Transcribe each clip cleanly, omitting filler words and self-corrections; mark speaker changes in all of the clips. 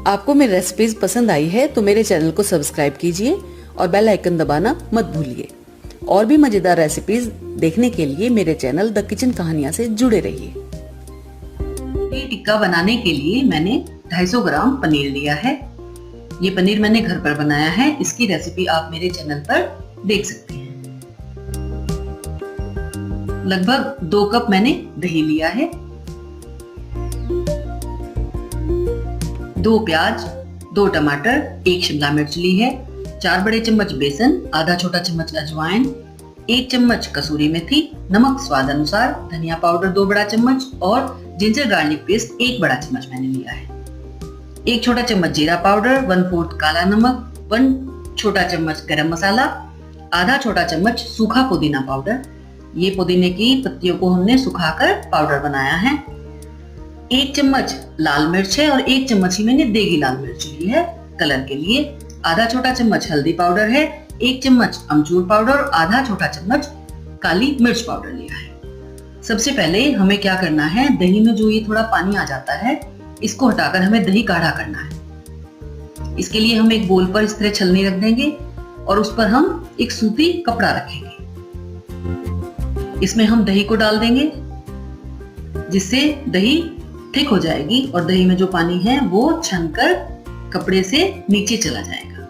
Speaker 1: आपको मेरी रेसिपीज पसंद आई है तो मेरे चैनल को सब्सक्राइब कीजिए और बेल आइकन दबाना मत भूलिए। और भी मजेदार रेसिपीज देखने के लिए मेरे चैनल द किचन कहानियां से जुड़े रहिए। ये टिक्का बनाने के लिए मैंने 250 ग्राम पनीर लिया है। ये पनीर मैंने घर पर बनाया है। इसकी रेसिपी आप मेरे चैनल पर देख सकते हैं। लगभग 2 कप मैंने दही लिया है, 2 प्याज, 2 टमाटर, 1 शिमला मिर्च ली है, 4 बड़े चम्मच बेसन, आधा छोटा चम्मच अजवाइन, 1 चम्मच कसूरी मेथी, नमक स्वाद अनुसार, धनिया पाउडर 2 बड़ा चम्मच और जिंजर गार्लिक पेस्ट 1 बड़ा चम्मच मैंने लिया है। 1 छोटा चम्मच जीरा पाउडर, 1/4 काला नमक, 1 छोटा चम्मच गरम मसाला, आधा छोटा चम्मच सूखा पुदीना पाउडर। ये पुदीने की पत्तियों को हमने सुखाकर पाउडर बनाया है। 1 चम्मच लाल मिर्च है और 1 चम्मच ही मैंने देगी लाल मिर्च ली है कलर के लिए। आधा छोटा चम्मच हल्दी पाउडर है, 1 चम्मच अमचूर पाउडर और आधा छोटा चम्मच काली मिर्च पाउडर लिया है। सबसे पहले हमें क्या करना है, दही में जो ये थोड़ा पानी आ जाता है इसको हटाकर हमें दही गाढ़ा करना है। इसके लिए हम एक बोल पर इस तरह छलनी रख देंगे और उस पर हम एक सूती कपड़ा रखेंगे। इसमें हम दही को डाल देंगे जिससे दही थिक हो जाएगी और दही में जो पानी है वो छनकर कपड़े से नीचे चला जाएगा।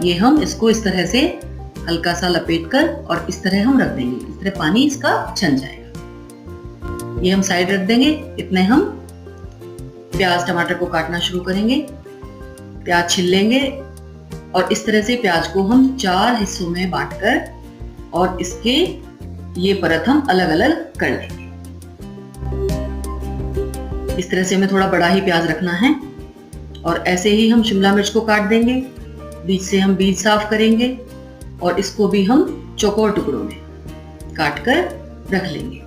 Speaker 1: ये हम इसको इस तरह से हल्का सा लपेटकर और इस तरह हम रख देंगे। इस तरह पानी इसका छन जाएगा। ये हम साइड रख देंगे। इतने हम प्याज टमाटर को काटना शुरू करेंगे। प्याज छिल लेंगे और इस तरह से प्याज को हम 4 हिस्सों में बांटकर और इसके ये परत हम अलग अलग कर लेंगे। इस तरह से हमें थोड़ा बड़ा ही प्याज रखना है और ऐसे ही हम शिमला मिर्च को काट देंगे। बीच से हम बीज साफ करेंगे और इसको भी हम चौकोर टुकड़ों में काट कर रख लेंगे।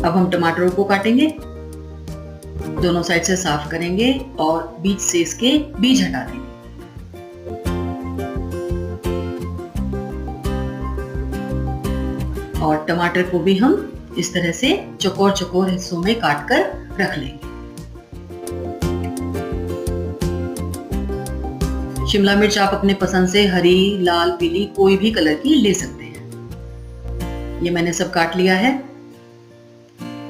Speaker 1: अब हम टमाटरों को काटेंगे, दोनों साइड से साफ करेंगे और बीच से इसके बीज हटा देंगे। और टमाटर को भी हम इस तरह से चौकोर चौकोर हिस्सों में काट कर रख लेंगे। शिमला मिर्च आप अपने पसंद से हरी, लाल, पीली कोई भी कलर की ले सकते हैं। ये मैंने सब काट लिया है।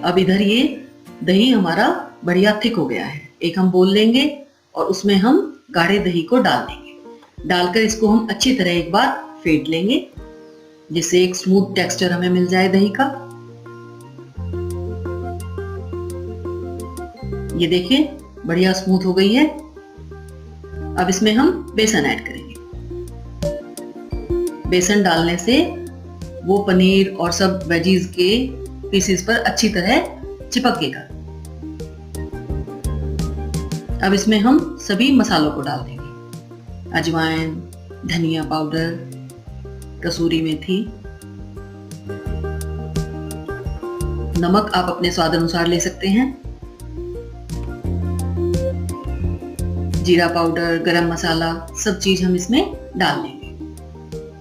Speaker 1: अब इधर ये दही हमारा बढ़िया थिक हो गया है। एक हम बोल लेंगे और उसमें हम गाढ़े दही को डाल देंगे। डालकर इसको हम अच्छी तरह एक बार फेंट लेंगे जिससे एक स्मूथ टेक्सचर हमें मिल जाए दही का। ये देखिए बढ़िया स्मूथ हो गई है। अब इसमें हम बेसन ऐड करेंगे। बेसन डालने से वो पनीर और सब वेजीज के पीसेस पर अच्छी तरह चिपकेगा। अब इसमें हम सभी मसालों को डाल देंगे। अजवाइन, धनिया पाउडर, कसूरी मेथी, नमक आप अपने स्वाद अनुसार ले सकते हैं, जीरा पाउडर, गरम मसाला, सब चीज हम इसमें डाल लेंगे।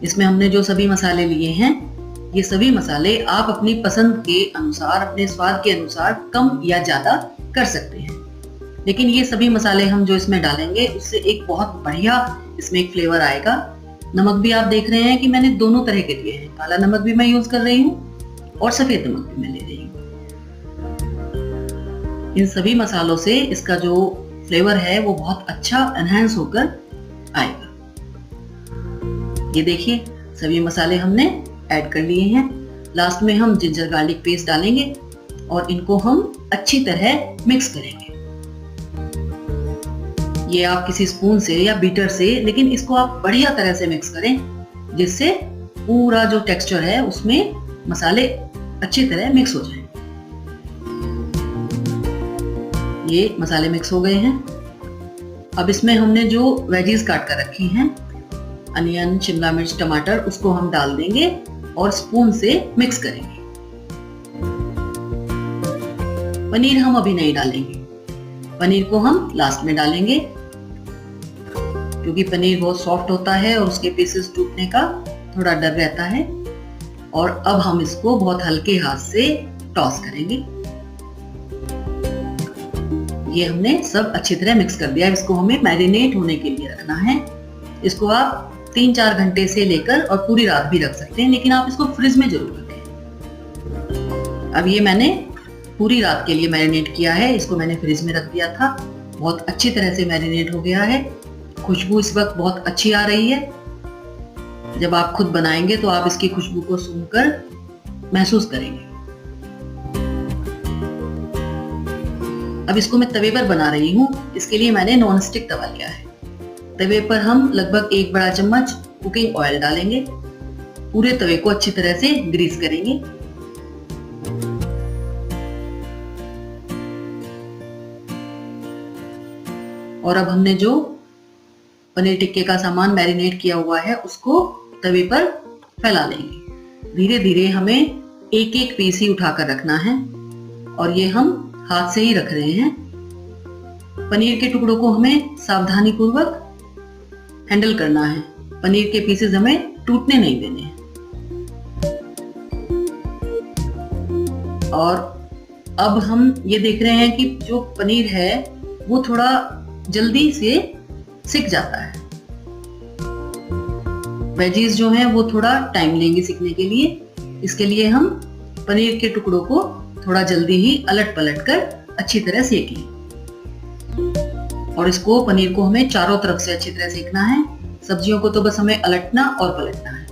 Speaker 1: इसमें हमने जो सभी मसाले लिए हैं ये सभी मसाले आप अपनी पसंद के अनुसार, अपने स्वाद के अनुसार कम या ज्यादा कर सकते हैं। लेकिन ये सभी मसाले हम जो इसमें डालेंगे उससे एक बहुत बढ़िया इसमें एक फ्लेवर आएगा। नमक भी आप देख रहे हैं कि मैंने दोनों तरह के लिए हैं। काला नमक भी मैं यूज कर रही हूँ और सफेद नमक भी मैं ले रही हूँ। इन सभी मसालों से इसका जो फ्लेवर है वो बहुत अच्छा एनहांस होकर आएगा। ये देखिए सभी मसाले हमने ऐड कर लिए हैं। लास्ट में हम जिंजर गार्लिक पेस्ट डालेंगे और इनको हम अच्छी तरह मिक्स करेंगे। ये आप किसी स्पून से या बीटर से, लेकिन इसको आप बढ़िया तरह से मिक्स करें जिससे पूरा जो टेक्सचर है उसमें मसाले अच्छी तरह मिक्स हो जाएं। ये मसाले मिक्स हो गए हैं। अब इसमें हमने जो वेजीज काट कर रखी हैं, अनियन, शिमला मिर्च, टमाटर, उसको हम डाल देंगे और स्पून से मिक्स करेंगे। पनीर हम अभी नहीं डालेंगे, पनीर को हम लास्ट में डालेंगे क्योंकि पनीर बहुत सॉफ्ट होता है और उसके पीसेस टूटने का थोड़ा डर रहता है। और अब हम इसको बहुत हल्के हाथ से टॉस करेंगे ये हमने सब अच्छी तरह मिक्स कर दिया। इसको हमें मैरिनेट होने के लिए रखना है। इसको आप 3-4 घंटे से लेकर और पूरी रात भी रख सकते हैं, लेकिन आप इसको फ्रिज में जरूर रखें। अब ये मैंने पूरी रात के लिए मैरिनेट किया है। इसको मैंने फ्रिज में रख दिया था। बहुत अच्छी तरह से मैरिनेट हो गया है। खुशबू इस वक्त बहुत अच्छी आ रही है। जब आप खुद बनाएंगे तो आप इसकी खुशबू को सूंघकर महसूस करेंगे। अब इसको मैं तवे पर बना रही हूँ। इसके लिए मैंने नॉन स्टिक तवा लिया है। तवे पर हम लगभग 1 बड़ा चम्मच कुकिंग ऑयल डालेंगे। पूरे तवे को अच्छी तरह से ग्रीस करेंगे। और अब हमने जो पनीर टिक्के का सामान मैरिनेट किया हुआ है उसको तवे पर फैला लेंगे। धीरे धीरे हमें एक एक पीस ही उठाकर रखना है और ये हम हाथ से ही रख रहे हैं। पनीर के टुकड़ों को हमें सावधानी पूर्वक हैंडल करना है। पनीर के पीसेस हमें टूटने नहीं देने हैं। और अब हम ये देख रहे हैं कि जो पनीर है वो थोड़ा जल्दी से सिक जाता है। वेजीज जो हैं वो थोड़ा टाइम लेंगे सिकने के लिए। इसके लिए हम पनीर के टुकड़ों को थोड़ा जल्दी ही अलट पलट कर अच्छी तरह सेक लें। और इसको पनीर को हमें चारों तरफ से अच्छी तरह सेकना है। सब्जियों को तो बस हमें अलटना और पलटना है।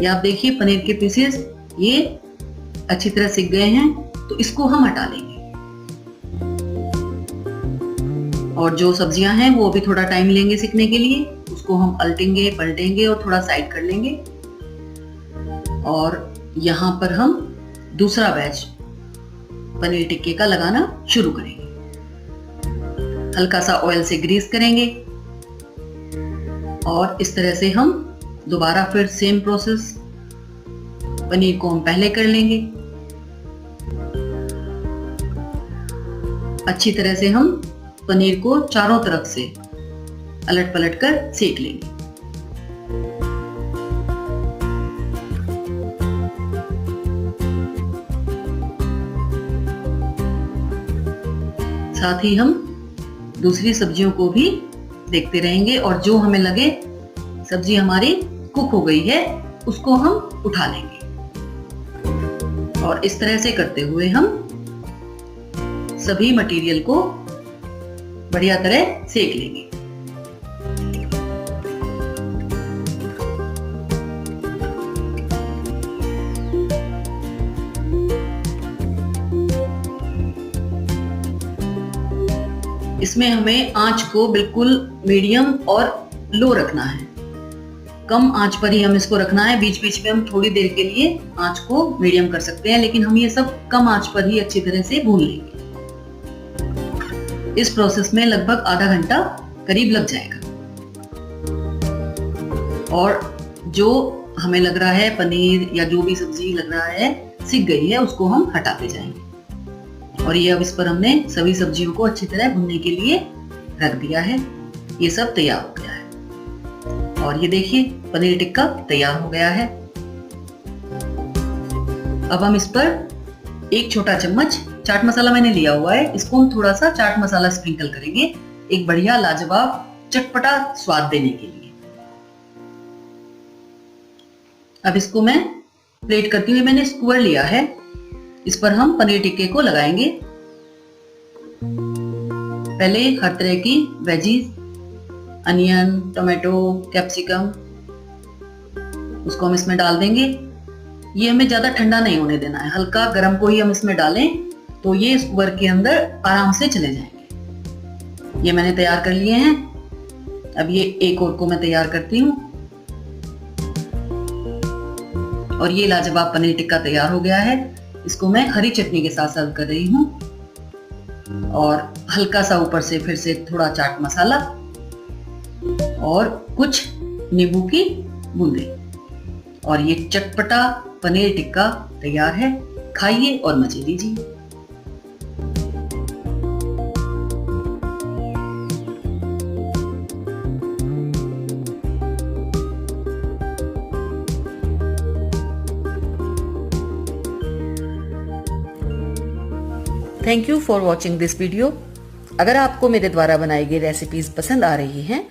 Speaker 1: ये आप देखिए पनीर के पीसेस ये अच्छी तरह सिक गए हैं, तो इसको हम हटा लेंगे। और जो सब्जियां हैं वो भी थोड़ा टाइम लेंगे सिकने के लिए। उसको हम अलटेंगे पलटेंगे और थोड़ा साइड कर लेंगे। और यहाँ पर हम दूसरा बैच पनीर टिक्के का लगाना शुरू करेंगे। हल्का सा ऑयल से ग्रीस करेंगे और इस तरह से हम दोबारा फिर सेम प्रोसेस। पनीर को हम पहले कर लेंगे। अच्छी तरह से हम पनीर को चारों तरफ से अलट पलट कर सेक लेंगे। साथ ही हम दूसरी सब्जियों को भी देखते रहेंगे और जो हमें लगे सब्जी हमारी कुक हो गई है उसको हम उठा लेंगे। और इस तरह से करते हुए हम सभी मटेरियल को बढ़िया तरह सेक लेंगे। इसमें हमें आंच को बिल्कुल मीडियम और लो रखना है। कम आंच पर ही हम इसको रखना है। बीच बीच में हम थोड़ी देर के लिए आंच को मीडियम कर सकते हैं, लेकिन हम ये सब कम आंच पर ही अच्छी तरह से भून लेंगे। इस प्रोसेस में लगभग आधा घंटा करीब लग जाएगा। और जो हमें लग रहा है पनीर या जो भी सब्जी लग रहा है सिक गई है उसको हम हटाते जाएंगे। और ये अब इस पर हमने सभी सब्जियों को अच्छी तरह भुनने के लिए रख दिया है। ये सब तैयार हो गया है। और ये देखिए पनीर टिक्का तैयार हो गया है। अब हम इस पर 1 छोटा चम्मच चाट मसाला मैंने लिया हुआ है। इसको हम थोड़ा सा चाट मसाला स्प्रिंकल करेंगे एक बढ़िया लाजवाब चटपटा स्वाद देने के लिए। अब इसको मैं प्लेट करती हुई मैंने स्क्वायर लिया है। इस पर हम पनीर टिक्के को लगाएंगे। पहले हर तरह की वेजीज, अनियन, टोमेटो, कैप्सिकम, उसको हम इसमें डाल देंगे। ये हमें ज्यादा ठंडा नहीं होने देना है। हल्का गर्म को ही हम इसमें डालें तो ये स्क्वायर के अंदर आराम से चले जाएंगे। ये मैंने तैयार कर लिए हैं। अब ये एक और को मैं तैयार करती हूँ। और ये लाजवाब पनीर टिक्का तैयार हो गया है। इसको मैं हरी चटनी के साथ सर्व कर रही हूँ। और हल्का सा ऊपर से फिर से थोड़ा चाट मसाला और कुछ नींबू की बूंदे। और ये चटपटा पनीर टिक्का तैयार है। खाइए और मजे लीजिए। Thank you for watching this video. अगर आपको मेरे द्वारा बनाई गई रेसिपीज पसंद आ रही हैं